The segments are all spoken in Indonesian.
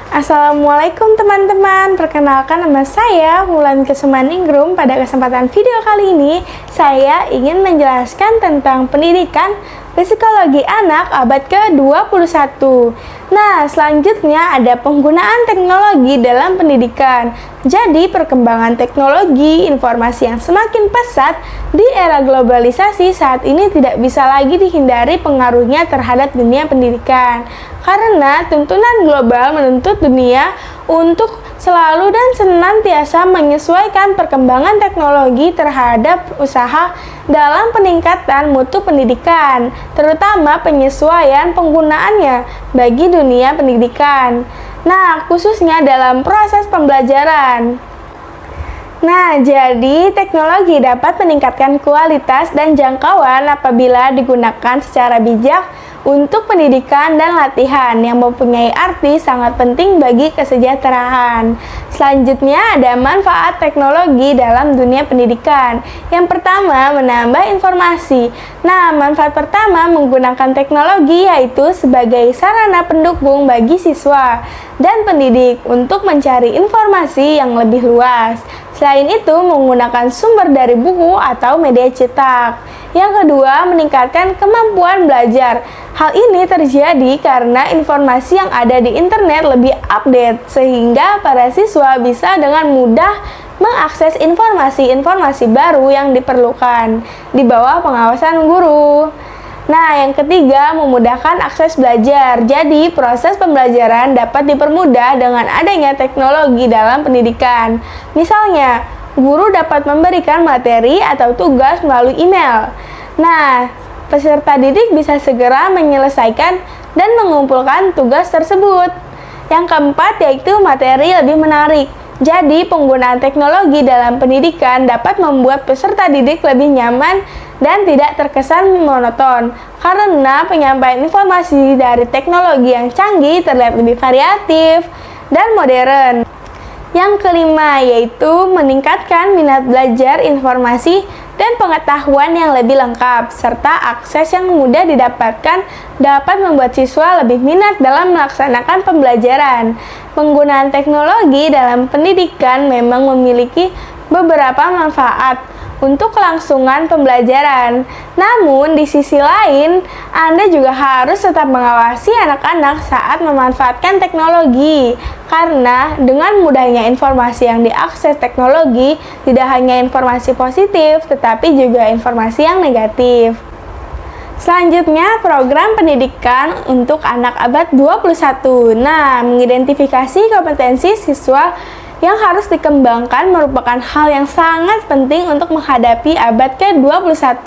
Assalamualaikum teman-teman, perkenalkan nama saya Wulan Kesumaningrum. Pada kesempatan video kali ini, saya ingin menjelaskan tentang pendidikan psikologi anak abad ke-21. Nah, selanjutnya ada penggunaan teknologi dalam pendidikan. Jadi, perkembangan teknologi informasi yang semakin pesat di era globalisasi saat ini tidak bisa lagi dihindari pengaruhnya terhadap dunia pendidikan. Karena tuntunan global menuntut dunia untuk selalu dan senantiasa menyesuaikan perkembangan teknologi terhadap usaha dalam peningkatan mutu pendidikan, terutama penyesuaian penggunaannya bagi dunia pendidikan. Nah, khususnya dalam proses pembelajaran. Nah, jadi teknologi dapat meningkatkan kualitas dan jangkauan apabila digunakan secara bijak untuk pendidikan dan latihan yang mempunyai arti sangat penting bagi kesejahteraan. Selanjutnya ada manfaat teknologi dalam dunia pendidikan. Yang pertama, menambah informasi. Nah, manfaat pertama menggunakan teknologi yaitu sebagai sarana pendukung bagi siswa dan pendidik untuk mencari informasi yang lebih luas. Selain itu, menggunakan sumber dari buku atau media cetak. Yang kedua, meningkatkan kemampuan belajar. Hal ini terjadi karena informasi yang ada di internet lebih update, sehingga para siswa bisa dengan mudah mengakses informasi-informasi baru yang diperlukan di bawah pengawasan guru. Nah, yang ketiga, memudahkan akses belajar. Jadi, proses pembelajaran dapat dipermudah dengan adanya teknologi dalam pendidikan. Misalnya, guru dapat memberikan materi atau tugas melalui email. Nah, peserta didik bisa segera menyelesaikan dan mengumpulkan tugas tersebut. Yang keempat, yaitu materi lebih menarik. Jadi, penggunaan teknologi dalam pendidikan dapat membuat peserta didik lebih nyaman dan tidak terkesan monoton, karena penyampaian informasi dari teknologi yang canggih terlihat lebih variatif dan modern. Yang kelima, yaitu meningkatkan minat belajar informasi dan pengetahuan yang lebih lengkap, serta akses yang mudah didapatkan dapat membuat siswa lebih minat dalam melaksanakan pembelajaran. Penggunaan teknologi dalam pendidikan memang memiliki beberapa manfaat untuk kelangsungan pembelajaran. Namun, di sisi lain, Anda juga harus tetap mengawasi anak-anak saat memanfaatkan teknologi. Karena dengan mudahnya informasi yang diakses teknologi, tidak hanya informasi positif, tetapi juga informasi yang negatif. Selanjutnya, program pendidikan untuk anak abad 21. Nah, mengidentifikasi kompetensi siswa yang harus dikembangkan merupakan hal yang sangat penting untuk menghadapi abad ke-21.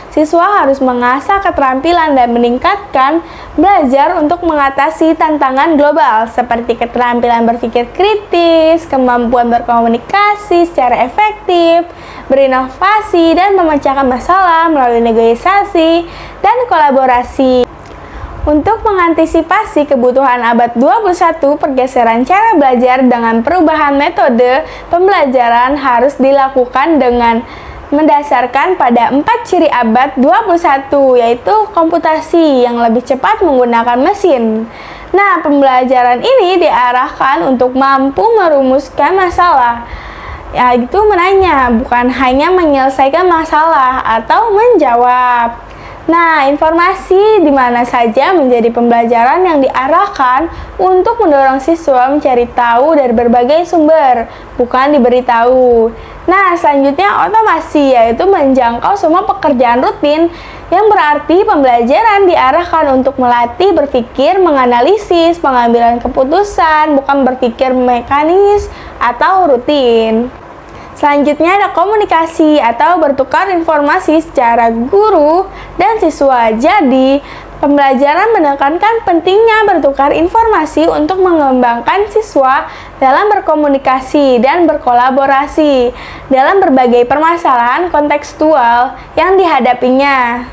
Siswa harus mengasah keterampilan dan meningkatkan belajar untuk mengatasi tantangan global seperti keterampilan berpikir kritis, kemampuan berkomunikasi secara efektif, berinovasi dan memecahkan masalah melalui negosiasi dan kolaborasi. Untuk mengantisipasi kebutuhan abad 21, pergeseran cara belajar dengan perubahan metode pembelajaran harus dilakukan dengan mendasarkan pada 4 ciri abad 21, yaitu komputasi yang lebih cepat menggunakan mesin. Nah, pembelajaran ini diarahkan untuk mampu merumuskan masalah, yaitu menanya, bukan hanya menyelesaikan masalah atau menjawab. Nah, informasi di mana saja menjadi pembelajaran yang diarahkan untuk mendorong siswa mencari tahu dari berbagai sumber, bukan diberitahu. Nah, selanjutnya otomasi, yaitu menjangkau semua pekerjaan rutin, yang berarti pembelajaran diarahkan untuk melatih berpikir, menganalisis, pengambilan keputusan, bukan berpikir mekanis atau rutin. Selanjutnya ada komunikasi atau bertukar informasi secara guru dan siswa. Jadi, pembelajaran menekankan pentingnya bertukar informasi untuk mengembangkan siswa dalam berkomunikasi dan berkolaborasi dalam berbagai permasalahan kontekstual yang dihadapinya.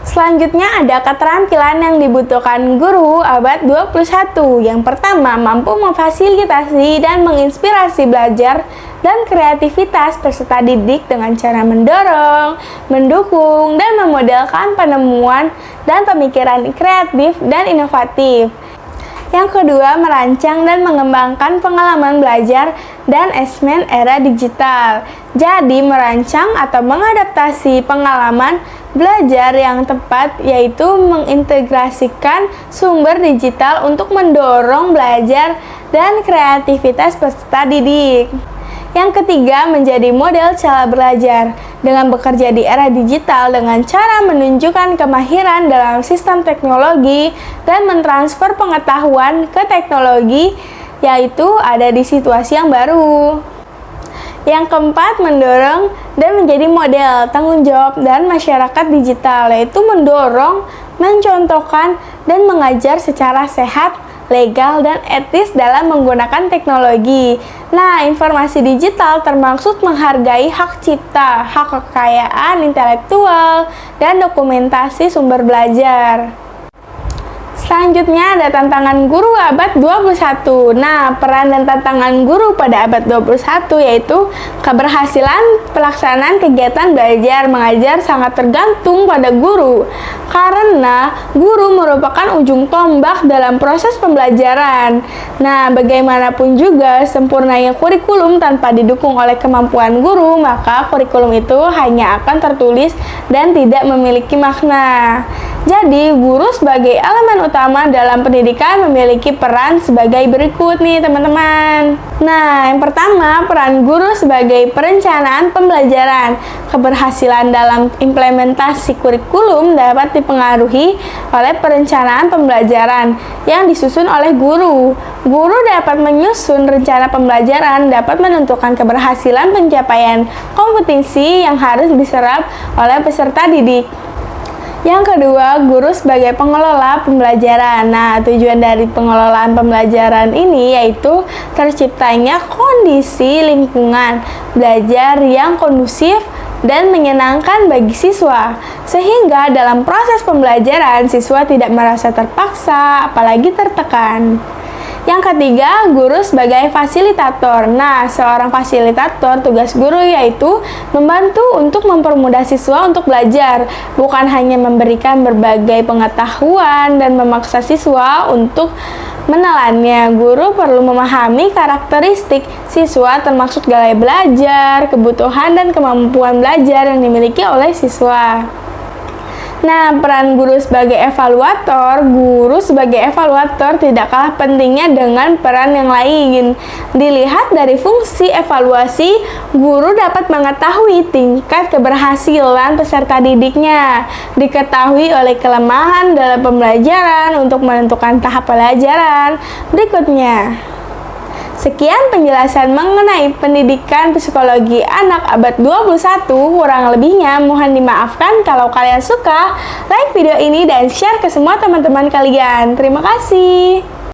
Selanjutnya ada keterampilan yang dibutuhkan guru abad 21. Yang pertama, mampu memfasilitasi dan menginspirasi belajar dan kreativitas peserta didik dengan cara mendorong, mendukung, dan memodelkan penemuan dan pemikiran kreatif dan inovatif. Yang kedua, merancang dan mengembangkan pengalaman belajar dan asesmen era digital. Jadi, merancang atau mengadaptasi pengalaman belajar yang tepat, yaitu mengintegrasikan sumber digital untuk mendorong belajar dan kreativitas peserta didik. Yang ketiga, menjadi model cara belajar dengan bekerja di era digital dengan cara menunjukkan kemahiran dalam sistem teknologi dan mentransfer pengetahuan ke teknologi, yaitu ada di situasi yang baru. Yang keempat, mendorong dan menjadi model tanggung jawab dan masyarakat digital, yaitu mendorong, mencontohkan, dan mengajar secara sehat, legal, dan etis dalam menggunakan teknologi. Nah, informasi digital termaksud menghargai hak cipta, hak kekayaan intelektual, dan dokumentasi sumber belajar. Selanjutnya ada tantangan guru abad 21. Nah, peran dan tantangan guru pada abad 21 yaitu keberhasilan pelaksanaan kegiatan belajar mengajar sangat tergantung pada guru. Karena guru merupakan ujung tombak dalam proses pembelajaran. Nah, bagaimanapun juga sempurnanya kurikulum tanpa didukung oleh kemampuan guru, maka kurikulum itu hanya akan tertulis dan tidak memiliki makna. Jadi, guru sebagai elemen utama dalam pendidikan memiliki peran sebagai berikut nih teman-teman. Nah, yang pertama, peran guru sebagai perencanaan pembelajaran. Keberhasilan dalam implementasi kurikulum dapat dipengaruhi oleh perencanaan pembelajaran yang disusun oleh guru. Guru dapat menyusun rencana pembelajaran, dapat menentukan keberhasilan pencapaian kompetensi yang harus diserap oleh peserta didik. Yang kedua, guru sebagai pengelola pembelajaran. Nah, tujuan dari pengelolaan pembelajaran ini yaitu terciptanya kondisi lingkungan belajar yang kondusif dan menyenangkan bagi siswa, sehingga dalam proses pembelajaran siswa tidak merasa terpaksa, apalagi tertekan. Yang ketiga, guru sebagai fasilitator. Nah, seorang fasilitator, tugas guru yaitu membantu untuk mempermudah siswa untuk belajar, bukan hanya memberikan berbagai pengetahuan dan memaksa siswa untuk menelannya. Guru perlu memahami karakteristik siswa termasuk gaya belajar, kebutuhan dan kemampuan belajar yang dimiliki oleh siswa. Nah, peran guru sebagai evaluator. Guru sebagai evaluator tidak kalah pentingnya dengan peran yang lain. Dilihat dari fungsi evaluasi, guru dapat mengetahui tingkat keberhasilan peserta didiknya, diketahui oleh kelemahan dalam pembelajaran untuk menentukan tahap pelajaran berikutnya. Sekian penjelasan mengenai pendidikan psikologi anak abad 21, kurang lebihnya mohon dimaafkan. Kalau kalian suka, like video ini dan share ke semua teman-teman kalian. Terima kasih.